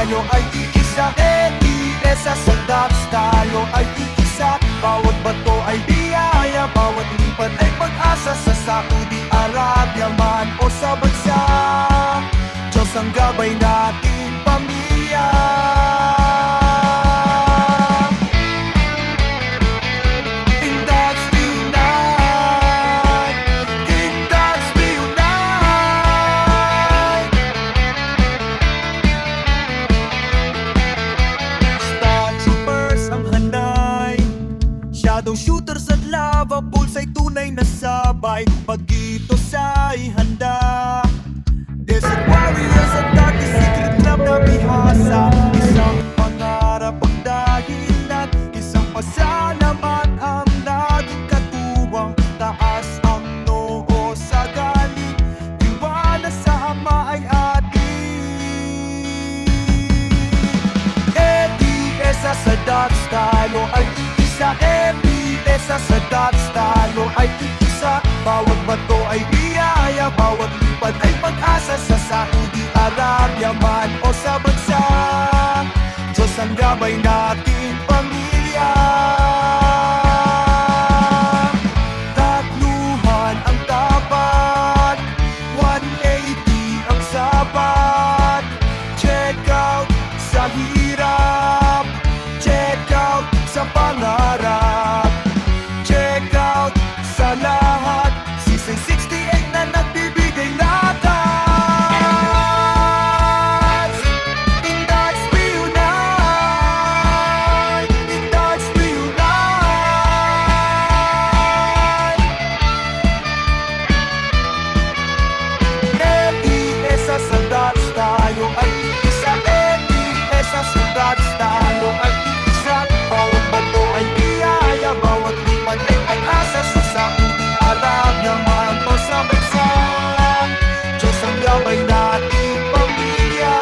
tayo ay iisa. EDSA sa dots, tayo ay iisa. Bawat bato ay biyaya, bawat lipat ay pag-asa. Sa Saudi Arabia man o sa bansa, Diyos ang gabay natin, pamilya. Shooters at lava pools ay tunay na sabay. Pag ito sa'y handa, Desert Warriors at Dark Secret Club na bihasa. Isang pangarap ang dahilan, isang pasalamat ang laging katuwang. Taas ang noo sa galing, tiwala sa Ama ay ating. EDSA sa dots, tayo ay iisa. EDSA sa dots, tayo ay iisa. Bawat bato ay biyaya, bawat lipad ay pag-asa. Sa Saudi Arabia man o sa bansa, Diyos ang gabay natin, pamilya. Tatluhan ang tapat, 180 ang sapat. Check out sa hirap, check out sa pangarap, check out sa lahat. Season 68 na nagbibigay lakas. In God's we unite, in God's we unite. EDSA sa dots, tayo ay isa. EDSA sa dots, tayo ay isa. Bawat bato ay biyaya, bawat lipat ay pag-asa. Sa Saudi Arabia man o sa bansa, Diyos ang gabay natin, pamilya.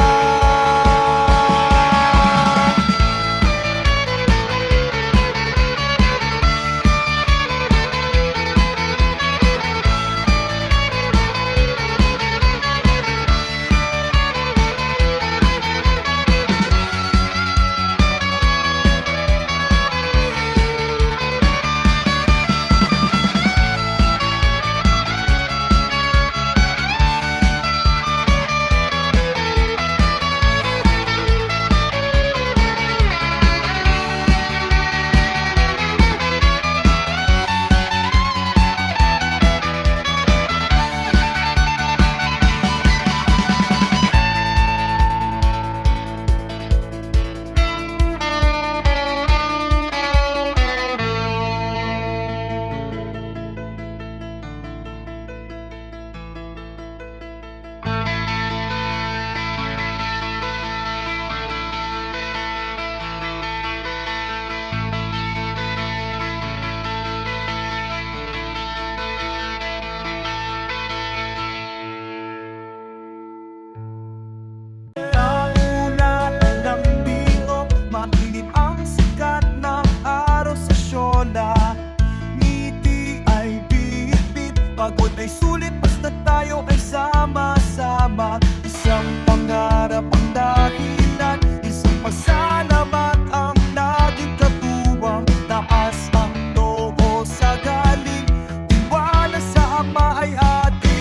Pagod ay sulit, basta tayo ay sama-sama. Isang pangarap ang dahilan, isang pasalamat ang laging katuwang. Taas ang noo sa galing, tiwala sa Ama ay ating.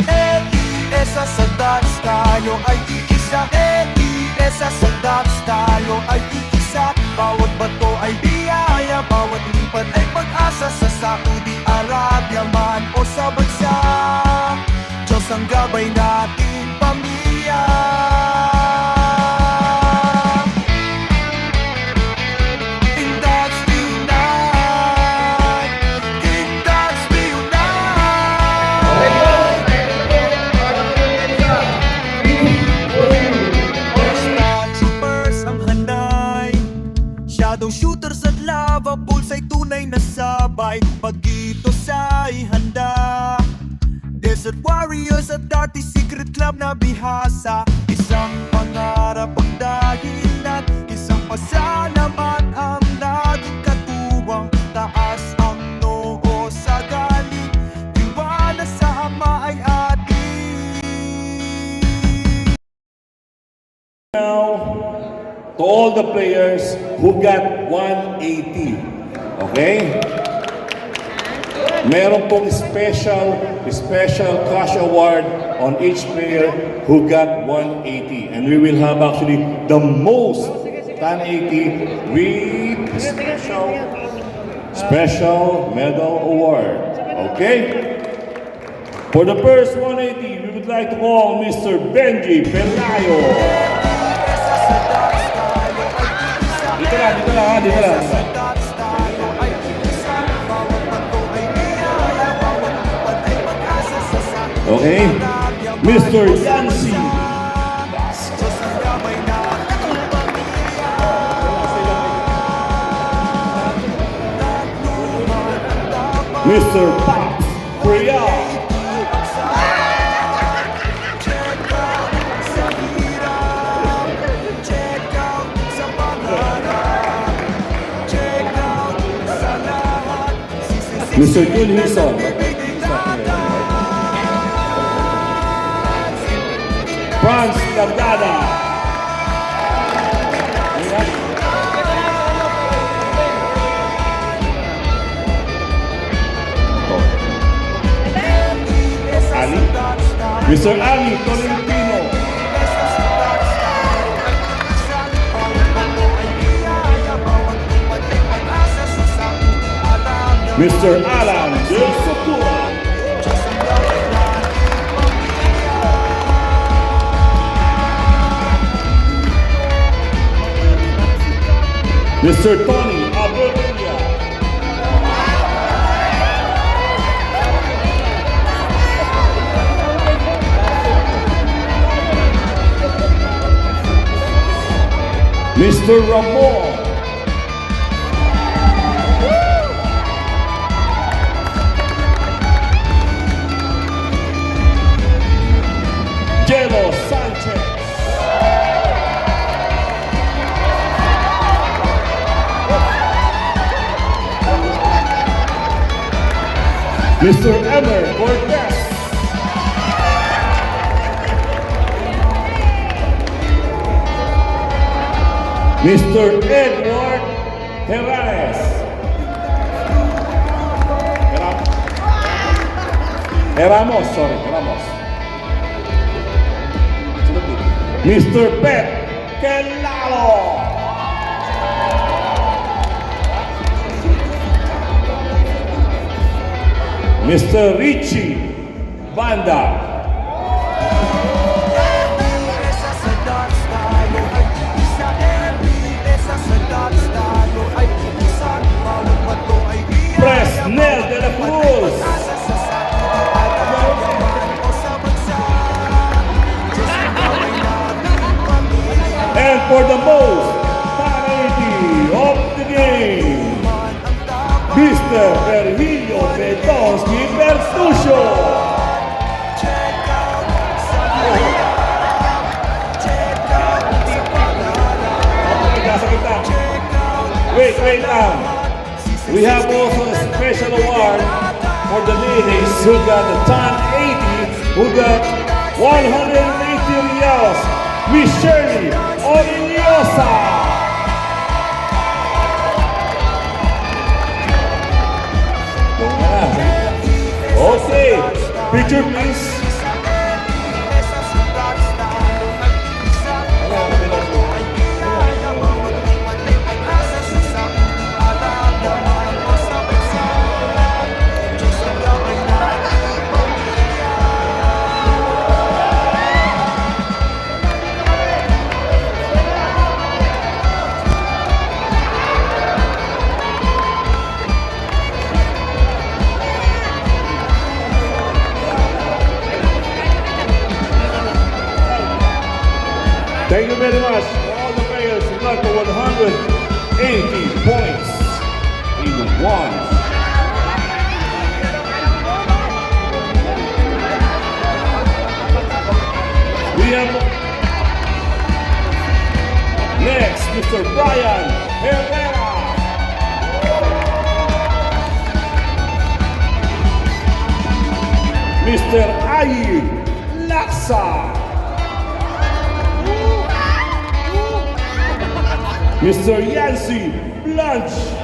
EDSA sa dots, tayo ay iisa. EDSA sa dots, tayo ay iisa. Bawat bato ay biyaya, bawat lipad ay pag-asa. Sa Saudi Arabia man o sa bansa, Diyos ang gabay natin, pamilya. In God's we unite, in God's we unite. Stormtroopers ang hanay, shadow shooters at lava pools ay tunay na sabay. Pag ito sa'y handa, Desert Warriors at Dark Secret Club na bihasa. Isang pangarap ang dahilan, isang pasalamat ang laging katuwang. Taas ang noo sa galing, tiwala sa Ama ay ating. all the players who got 180. Okay? Meron pong special cash award on each player who got 180. And we will have actually the most 180 with special medal award. Okay? For the first 180, we would like to call Mr. Benji Pelayo. Dito lang. Okay? Mr. Yancy. Mr. Pops Priya. Mr. Jun Hison. Franz Cardada. Ali. Mr. Ali Tolentino. Mr. Alan Del Sotura. Mr. Tony Aberria. Mr. Ramon. Jelo Sanchez. Mr. Emer Cortez. Mr. Edward Herrales. Heramos. Mr. Pet Kelalo. Mr. Richie Banda. Presnel de la Cruz. And for the most parity of the game, Mr. Virgilio Bedonsky Bertuccio. Wait lang. We have also a special award for the ladies who got the top 80, who got 180 reals. Miss Shirley Oriosa. Okay, picture please. Thank you very much for all the players who got the 180 points in one. We have next Mr. Brian Herrera. Mr. Ayi Laksa. Mr. Yancy Blanche.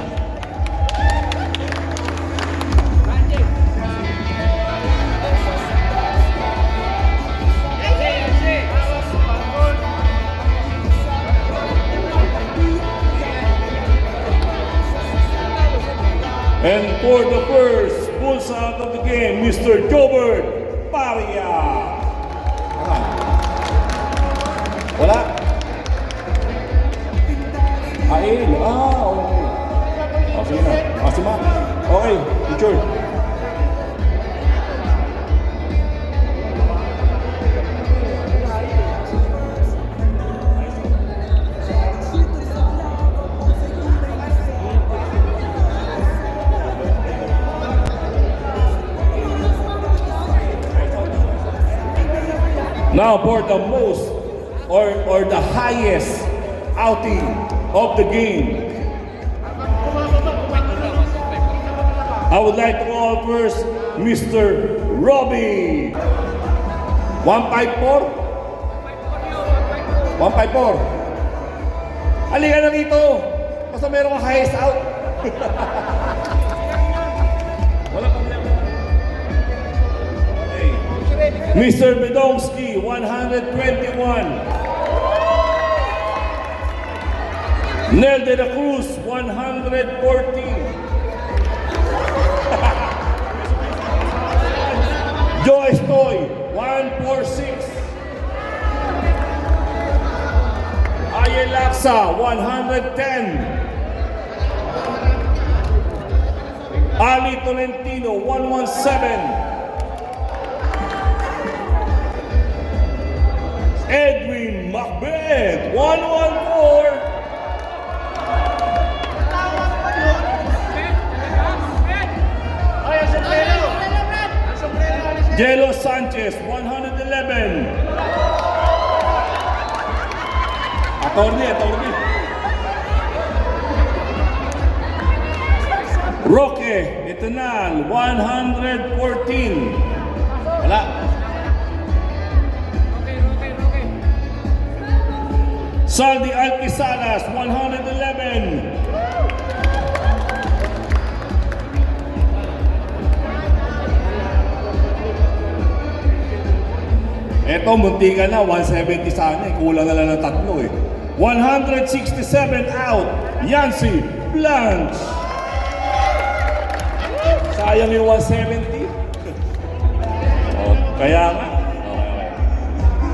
And for the first bulls out of the game, Mr. Jobert Paria. Wala. Ail. Okay. Sige na. Si Mac. Okay, picture. Now for the most or the highest outing of the game. I would like to call first Mr. Robbie. 154? 154. Halika na rito. Basta meron kang highest out. Wala problema. Okay. Mr. Bedomski, 121. Nel de la Cruz, 114. Joe Estoy, 146. Aye Laksa, 110. Ali Tolentino, 117. Edwin Macbeth, 114. Jelo Sanchez, 111. Attorney. Roque Etanal, 114. Wala. Saldi Alquisalas, 111. Eto, munti ka na, 170 sana eh. Kulang na lang ng tatlo eh. 167 out, Yancy Blanche. Sayang yung 170. Oh, kaya nga.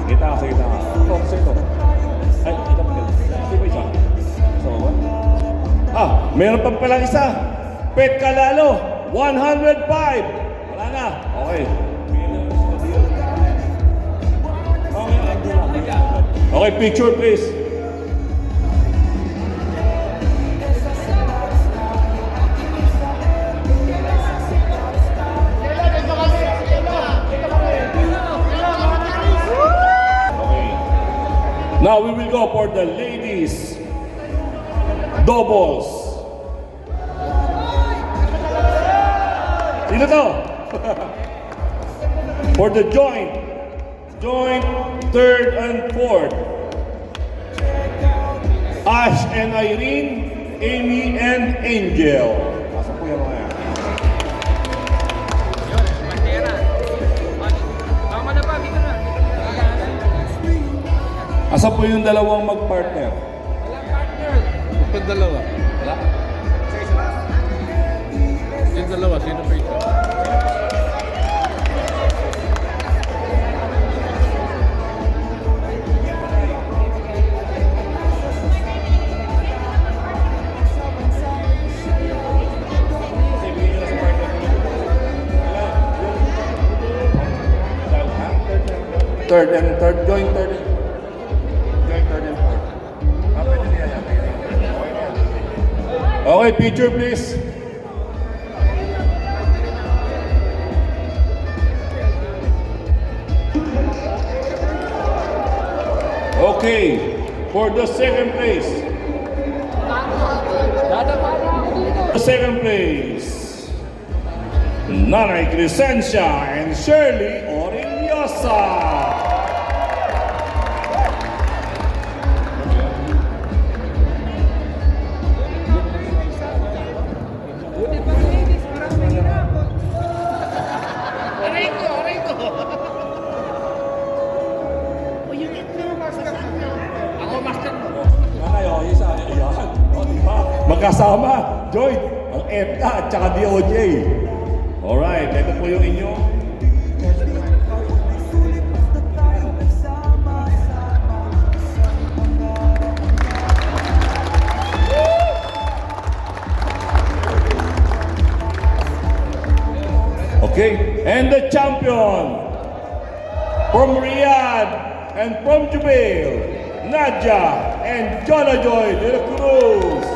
Okay. Kita ka. Ito. Ay, kita mo. Hindi ba isa? Meron pa palang isa. Pet Kalalo, 105. Wala na. Okay. Okay, picture please. Now we will go for the ladies doubles. Sino to? For the joint third and fourth. Ash and Irene, Amy and Angel. Asa po yung mga yan? Asa po yung dalawang mag-partner? Walang partner. Pag dalawa. Wala? Yung dalawa, sino pa isa? Joint third and fourth. Pwede niya yan. Okay, picture please. Okay, for the second place. The second place. Nanay Crescencia and Shirley Orillosa. magkasama, Joy, ang EPTA at saka DOJ. Alright, ito po yung inyo. Okay, and the champion from Riyadh and from Jubail, Nadia and Jonah Joy de la Cruz.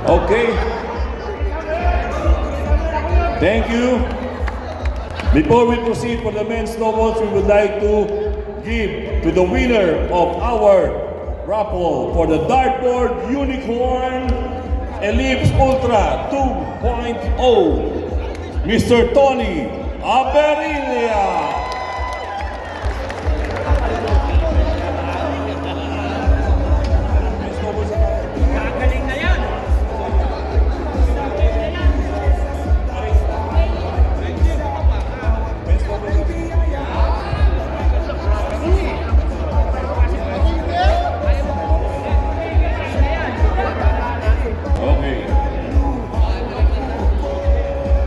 Okay. Thank you. Before we proceed for the men's doubles, we would like to give to the winner of our raffle for the dartboard Unicorn Ellipse Ultra 2.0, Mr. Tony Aberilla.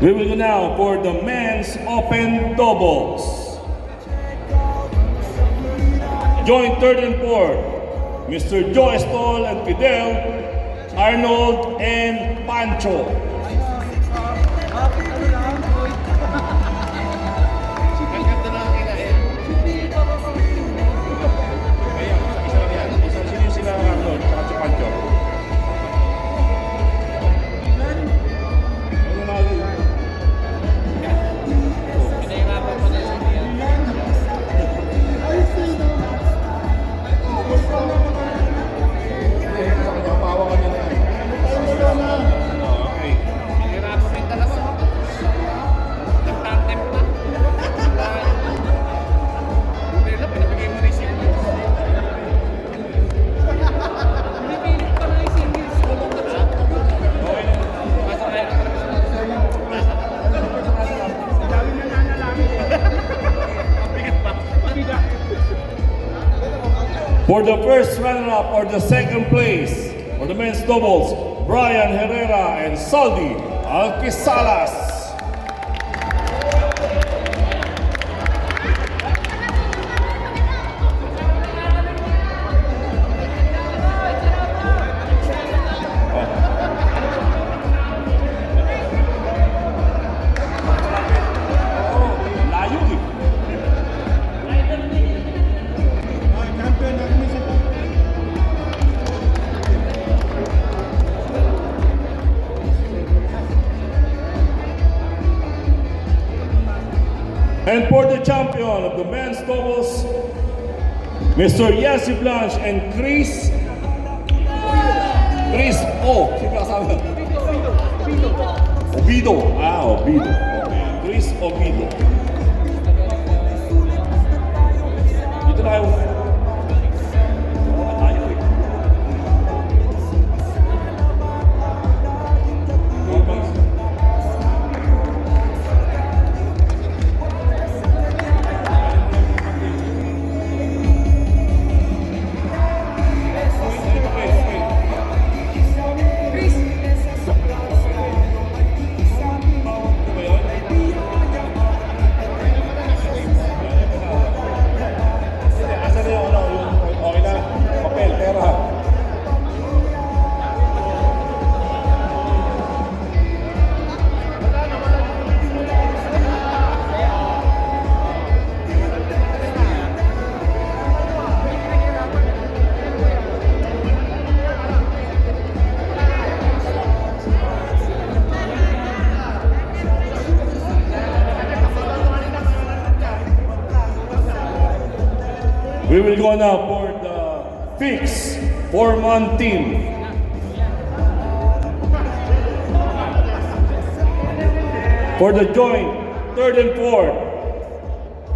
We will go now for the men's open doubles. Joint third and fourth, Mr. Joe Estol and Fidel, Arnold and Pancho. For the first runner-up or the second place for the men's doubles, Brian Herrera and Saldi Alquisalas. And for the champion of the men's doubles, Mr. Yassi Blanche and Chris O. Ovido. Ovido. Okay. Chris Ovido. Dito na kayo. We will go now for the fixed 4-man team. For the joint, third and fourth,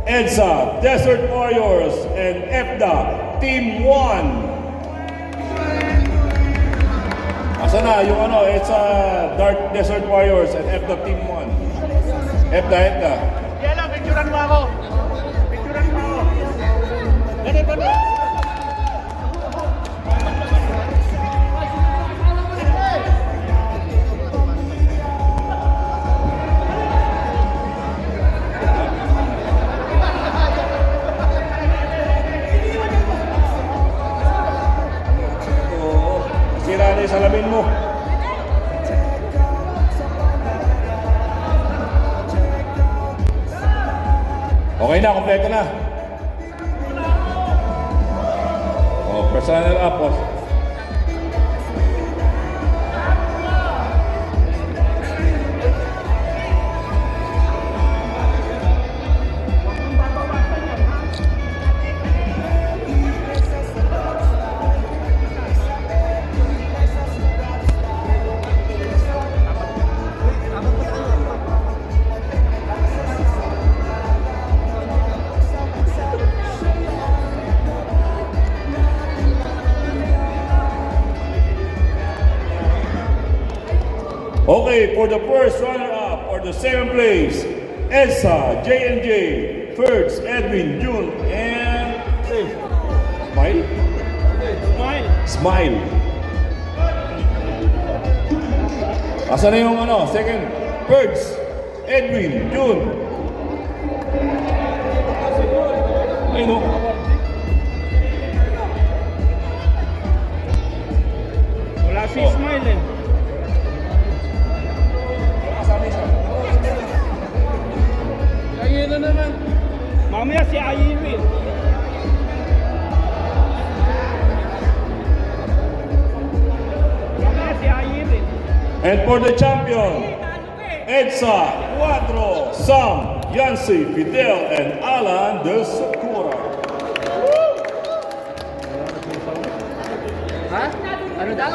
EDSA, Desert Warriors, and EPDA, Team 1. Asa na yung ano, EDSA, Dark Desert Warriors, and EPDA, Team 1. EPDA. Yelo, picturean mo ako. Picturean mo ako. Ganito na. Sira na yung salamin mo. Okay na, kompleto na. Oh, personal up. Oh. Okay, for the first runner-up or the second place, EDSA, J&J, Ferds, Edwin, June, and Smile? Smile. Asa na yung ano, second, Ferds, Edwin, June. Ay no. Wala si Smile eh. Ayun na naman. Mamaya si Ayiri. Mamaya si Ayiri. And for the champion, EDSA, Cuadro, Sam, Yancy, Fidel, and Alan de Sakura. Ha? Ano daw?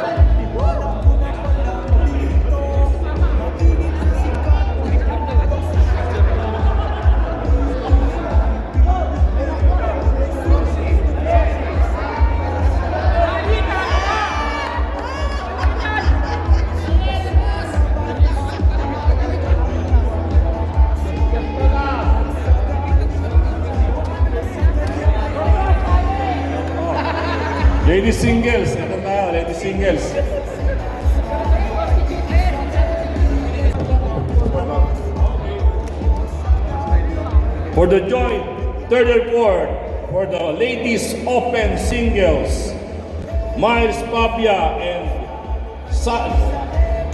Ladies singles, ito tayo, ladies singles. For the joint, third and fourth, for the ladies open singles, Miles Papia and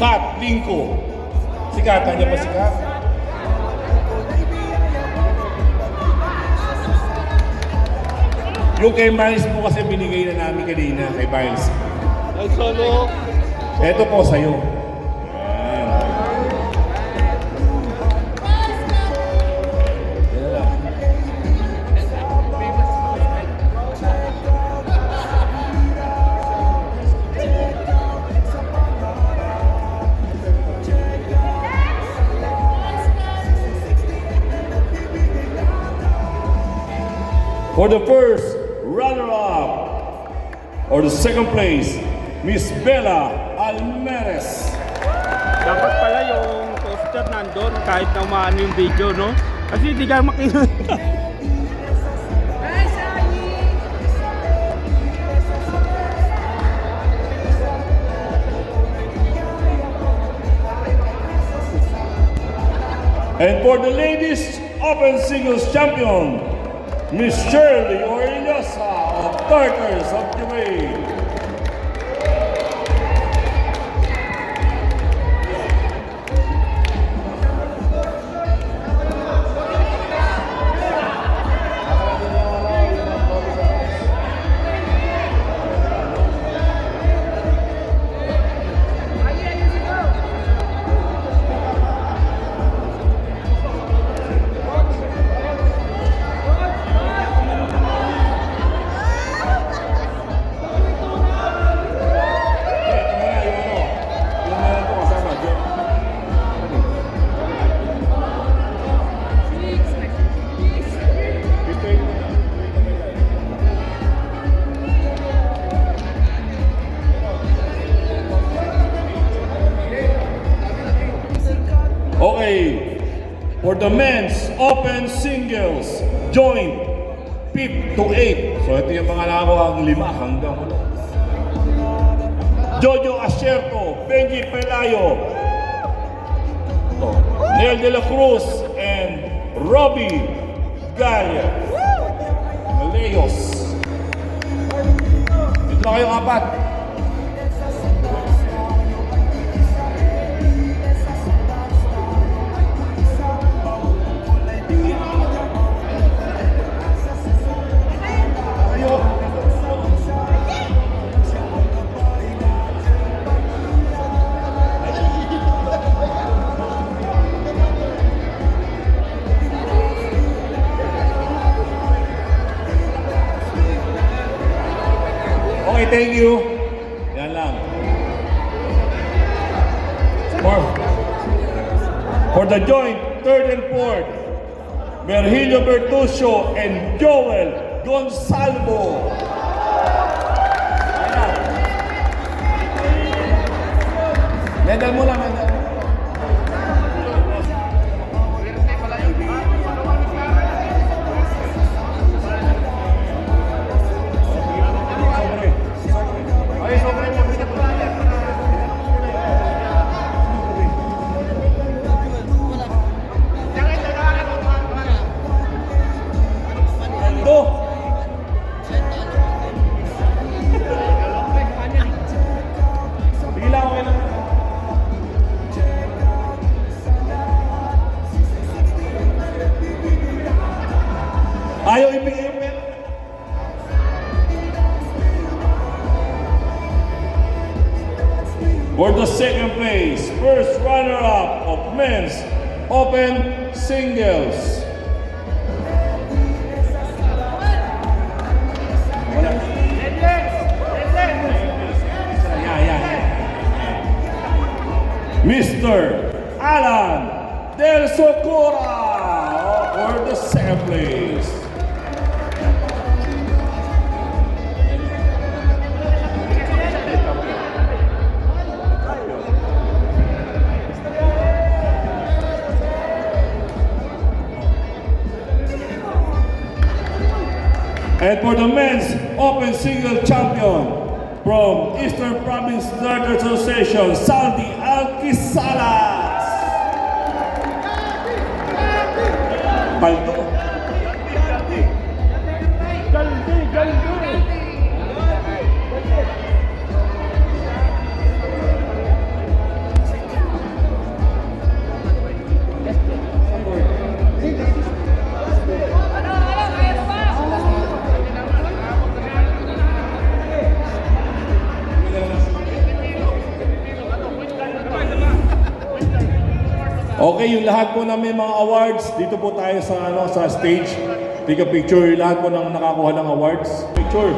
Kat Linko. Sikat, kanya pa sikat? Yung kay Miles po kasi binigay na namin kanina kay Miles. Ang solo. Ito po sa'yo. For the first runner-up or the second place, Miss Bella Almeres. Dapat pala yung poster nandun kahit na umaan yung video, no? Kasi hindi ka makita. And for the ladies open singles champion, Miss Shirley Orellosa of Darkers of Jamaica. for the men's open singles joint 5 to 8. So ito yung mga nakakuha ang 5 hanggang 8. Jojo Asierto, Benji Pelayo, Neil De La Cruz, and Robbie Galia Maleyos. Dito na kayong 4. Okay, thank you. Yan lang. For the joint, third and fourth, Virgilio Bertuccio and Joel Gonsalvo. Medal mo lang, medal. Ayaw ibigay yung pera. For the second place, first runner-up of men's open singles. Mr. Alan Del Socora for the second place. And for the men's open single champion from Eastern Province Darter Association, Saldi Alquisalas. Paldo. Okay, yung lahat po na may mga awards, dito po tayo sa stage. Take a picture, yung lahat po ng nakakuha ng awards. Picture.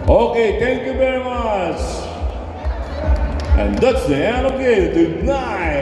Okay, thank you very much. And that's the end of it tonight.